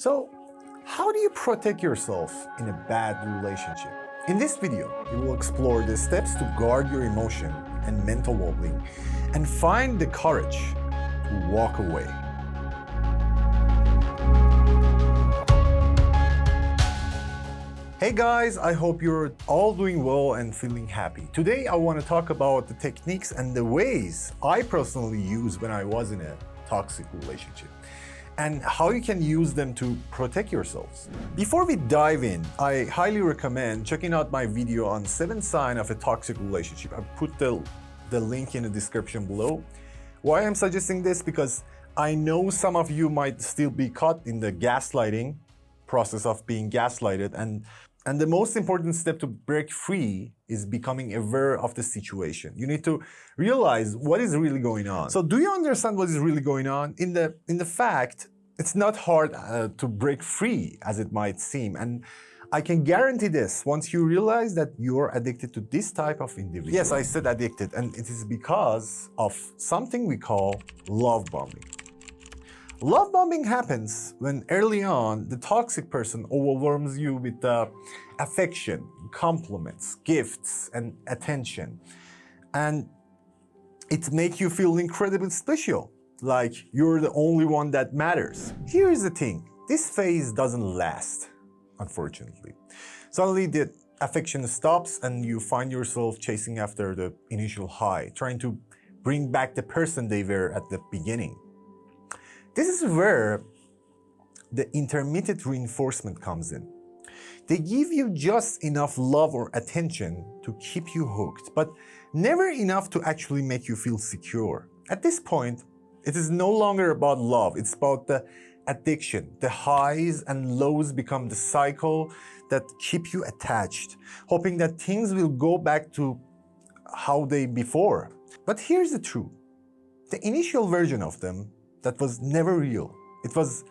So, how do you protect yourself in a bad relationship? In this video, we will explore the steps to guard your emotion and mental well-being and find the courage to walk away. Hey guys, I hope you're all doing well and feeling happy. Today I want to talk about the techniques and the ways I personally use when I was in a toxic relationship, and how you can use them to protect yourselves. Before we dive in, I highly recommend checking out my video on 7 signs of a toxic relationship. I put the link in the description below. Why I'm suggesting this? Because I know some of you might still be caught in the gaslighting process of being gaslighted, and the most important step to break free is becoming aware of the situation. You need to realize what is really going on. So do you understand what is really going on? In the fact, it's not hard to break free as it might seem. And I can guarantee this, once you realize that you're addicted to this type of individual. Yes, I said addicted, and it is because of something we call love bombing. Love bombing happens when early on the toxic person overwhelms you with affection, compliments, gifts, and attention. And it makes you feel incredibly special, like you're the only one that matters. Here's the thing, this phase doesn't last, unfortunately. Suddenly the affection stops and you find yourself chasing after the initial high, trying to bring back the person they were at the beginning. This is where the intermittent reinforcement comes in. They give you just enough love or attention to keep you hooked, but never enough to actually make you feel secure. At this point, it is no longer about love, it's about the addiction. The highs and lows become the cycle that keep you attached, hoping that things will go back to how they before. But here's the truth. The initial version of them, that was never real. It was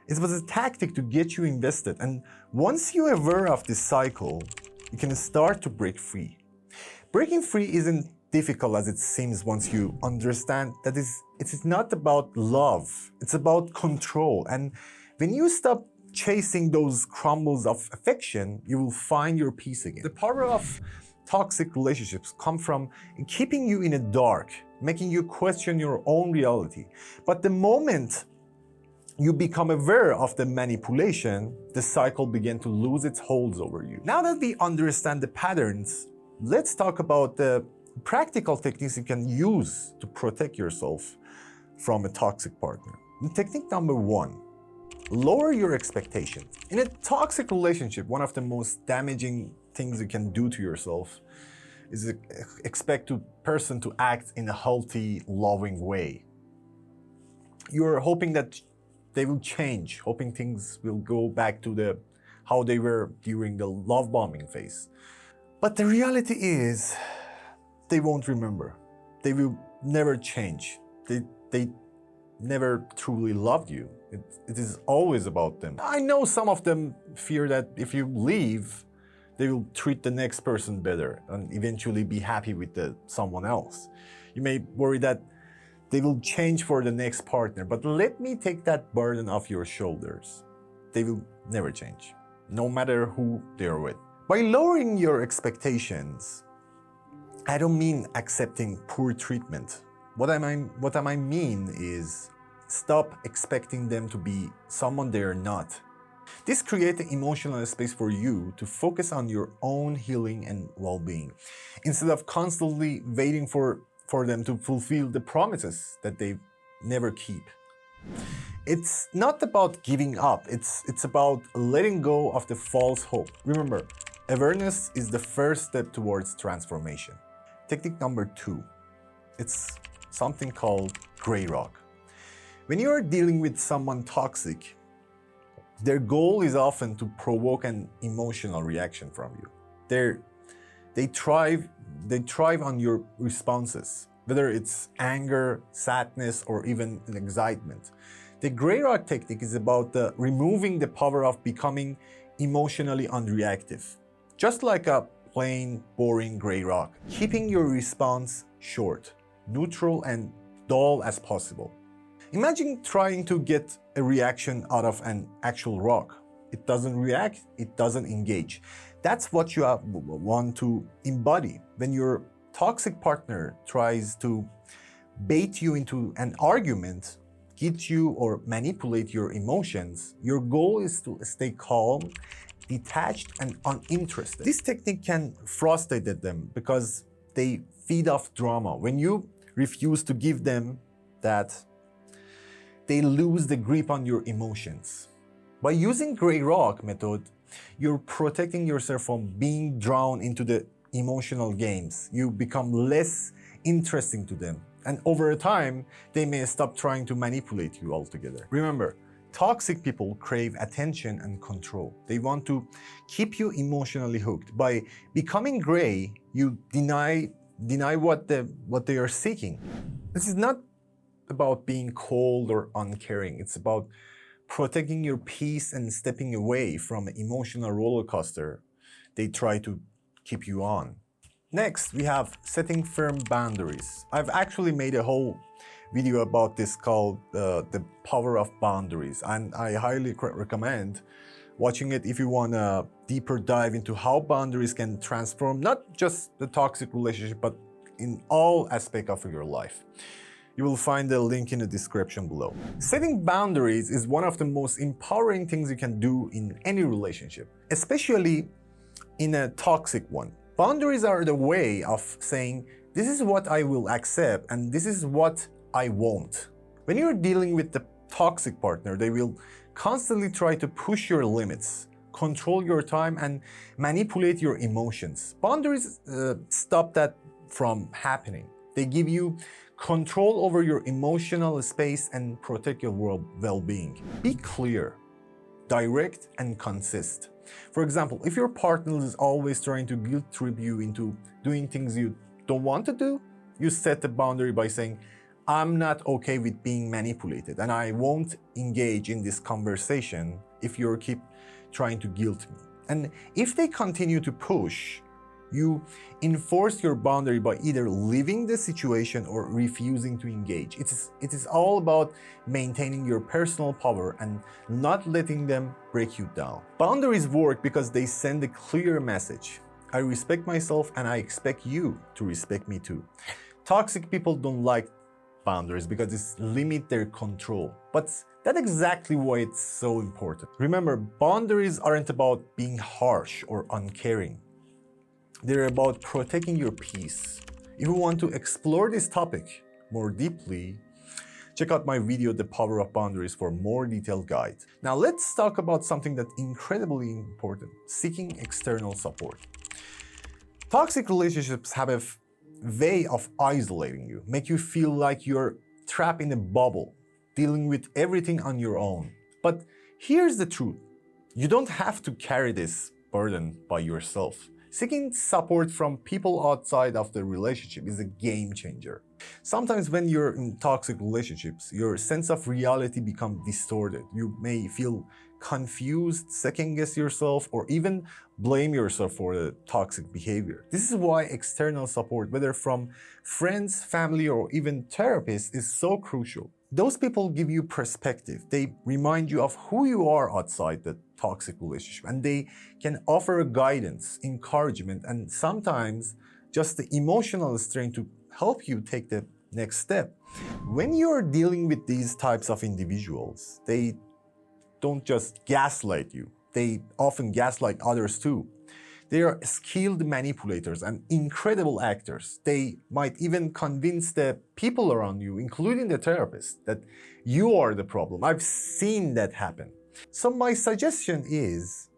a tactic to get you invested. And once you're aware of this cycle, you can start to break free. Breaking free isn't difficult as it seems once you understand that it is not about love, it's about control. And when you stop chasing those crumbles of affection, you will find your peace again. The power of toxic relationships come from keeping you in the dark, making you question your own reality. But the moment you become aware of the manipulation, the cycle begins to lose its holds over you. Now that we understand the patterns, let's talk about the practical techniques you can use to protect yourself from a toxic partner. Technique number 1, lower your expectations. In a toxic relationship, one of the most damaging things you can do to yourself is expect a person to act in a healthy, loving way. You're hoping that they will change, hoping things will go back to how they were during the love bombing phase. But the reality is, they won't remember. They will never change. They never truly loved you. It is always about them. I know some of them fear that if you leave, they will treat the next person better and eventually be happy with someone else. You may worry that they will change for the next partner, but let me take that burden off your shoulders. They will never change, no matter who they're with. By lowering your expectations, I don't mean accepting poor treatment. What I mean is stop expecting them to be someone they're not. This creates an emotional space for you to focus on your own healing and well-being, instead of constantly waiting for them to fulfill the promises that they never keep. It's not about giving up, it's about letting go of the false hope. Remember, awareness is the first step towards transformation. Technique number 2, it's something called gray rock. When you are dealing with someone toxic, their goal is often to provoke an emotional reaction from you. They thrive on your responses, whether it's anger, sadness, or even excitement. The gray rock technique is about removing the power of becoming emotionally unreactive. Just like a plain, boring gray rock, keeping your response short, neutral, and dull as possible. Imagine trying to get a reaction out of an actual rock. It doesn't react, it doesn't engage. That's what you want to embody. When your toxic partner tries to bait you into an argument, get you or manipulate your emotions, your goal is to stay calm, detached, and uninterested. This technique can frustrate them because they feed off drama. When you refuse to give them that, they lose the grip on your emotions. By using gray rock method, you're protecting yourself from being drawn into the emotional games. You become less interesting to them. And over time, they may stop trying to manipulate you altogether. Remember, toxic people crave attention and control. They want to keep you emotionally hooked. By becoming gray, you deny what they are seeking. This is not about being cold or uncaring. It's about protecting your peace and stepping away from an emotional roller coaster they try to keep you on. Next, we have setting firm boundaries. I've actually made a whole video about this called The Power of Boundaries, and I highly recommend watching it if you want a deeper dive into how boundaries can transform not just the toxic relationship, but in all aspects of your life. You will find the link in the description below. Setting boundaries is one of the most empowering things you can do in any relationship, especially in a toxic one. Boundaries are the way of saying, this is what I will accept and this is what I won't. When you're dealing with the toxic partner, they will constantly try to push your limits, control your time, and manipulate your emotions. Boundaries stop that from happening. They give you control over your emotional space and protect your well-being. Be clear, direct, and consist. For example, if your partner is always trying to guilt trip you into doing things you don't want to do, you set the boundary by saying, I'm not okay with being manipulated and I won't engage in this conversation if you keep trying to guilt me. And if they continue to push, you enforce your boundary by either leaving the situation or refusing to engage. It is all about maintaining your personal power and not letting them break you down. Boundaries work because they send a clear message. I respect myself and I expect you to respect me too. Toxic people don't like boundaries because it limits their control. But that's exactly why it's so important. Remember, boundaries aren't about being harsh or uncaring. They're about protecting your peace. If you want to explore this topic more deeply, check out my video, The Power of Boundaries, for more detailed guide. Now let's talk about something that's incredibly important, seeking external support. Toxic relationships have a way of isolating you, make you feel like you're trapped in a bubble, dealing with everything on your own. But here's the truth. You don't have to carry this burden by yourself. Seeking support from people outside of the relationship is a game changer. Sometimes when you're in toxic relationships, your sense of reality becomes distorted. You may feel confused, second-guess yourself, or even blame yourself for the toxic behavior. This is why external support, whether from friends, family, or even therapists, is so crucial. Those people give you perspective. They remind you of who you are outside the toxic relationship, and they can offer guidance, encouragement, and sometimes just the emotional strength to help you take the next step. When you're dealing with these types of individuals, they don't just gaslight you. They often gaslight others too. They are skilled manipulators and incredible actors. They might even convince the people around you, including the therapist, that you are the problem. I've seen that happen. So my suggestion is,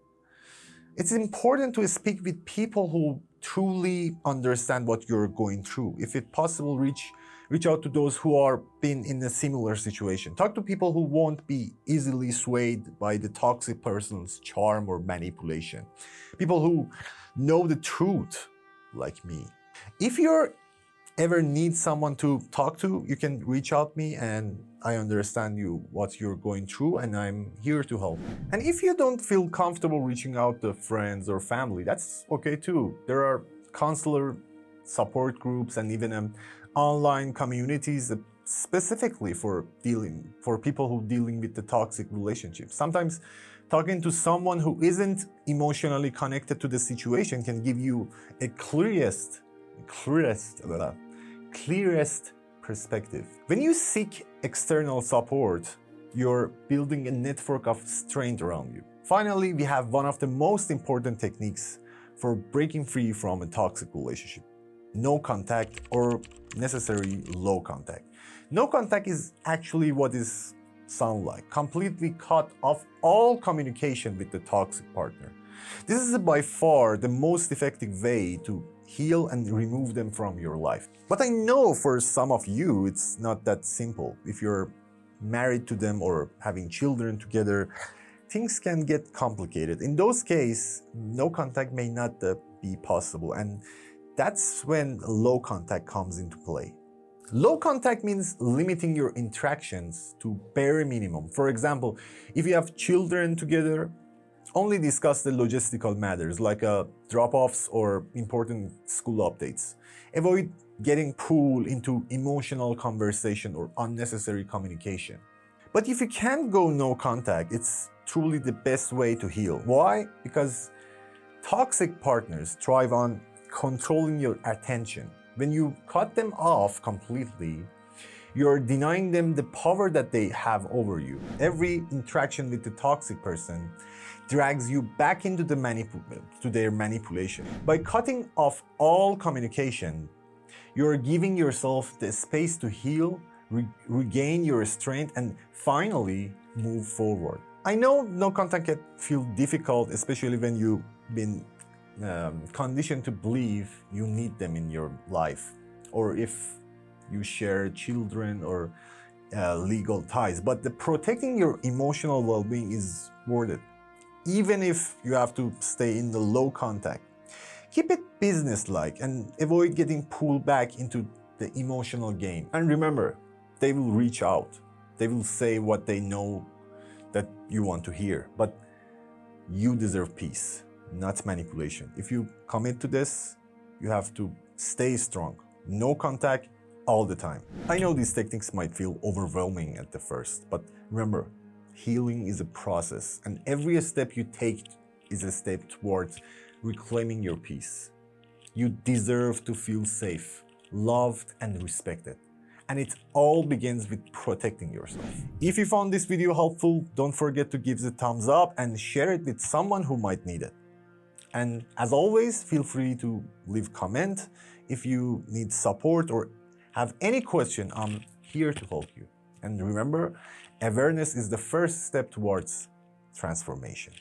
it's important to speak with people who truly understand what you're going through. If it's possible, reach out to those who are been in a similar situation. Talk to people who won't be easily swayed by the toxic person's charm or manipulation. People who know the truth, like me. If you ever need someone to talk to, you can reach out me, and I understand what you're going through, and I'm here to help. And if you don't feel comfortable reaching out to friends or family, that's okay too. There are counselor support groups and even online communities specifically for people who dealing with the toxic relationship. Sometimes talking to someone who isn't emotionally connected to the situation can give you a clearest perspective. When you seek external support, you're building a network of strength around you. Finally, we have one of the most important techniques for breaking free from a toxic relationship: no contact, or necessarily low contact. No contact is actually what is sound like: completely cut off all communication with the toxic partner. This is by far the most effective way to heal and remove them from your life. But I know for some of you it's not that simple. If you're married to them or having children together, things can get complicated. In those cases, no contact may not be possible, and that's when low contact comes into play. Low contact means limiting your interactions to bare minimum. For example, if you have children together, only discuss the logistical matters like drop-offs or important school updates. Avoid getting pulled into emotional conversation or unnecessary communication. But if you can't go no contact, it's truly the best way to heal. Why? Because toxic partners thrive on controlling your attention. When you cut them off completely, you're denying them the power that they have over you. Every interaction with the toxic person drags you back into their manipulation. By cutting off all communication, you're giving yourself the space to heal, regain your strength, and finally move forward. I know no contact can feel difficult, especially when you've been conditioned to believe you need them in your life, or if you share children or legal ties. But protecting your emotional well-being is worth it, even if you have to stay in the low contact. Keep it business-like and avoid getting pulled back into the emotional game. And remember, they will reach out. They will say what they know that you want to hear. But you deserve peace, not manipulation. If you commit to this, you have to stay strong. No contact all the time. I know these techniques might feel overwhelming at the first, but remember, healing is a process, and every step you take is a step towards reclaiming your peace. You deserve to feel safe, loved, and respected. And it all begins with protecting yourself. If you found this video helpful, don't forget to give it a thumbs up and share it with someone who might need it. And as always, feel free to leave a comment if you need support or have any question. I'm here to help you. And remember, awareness is the first step towards transformation.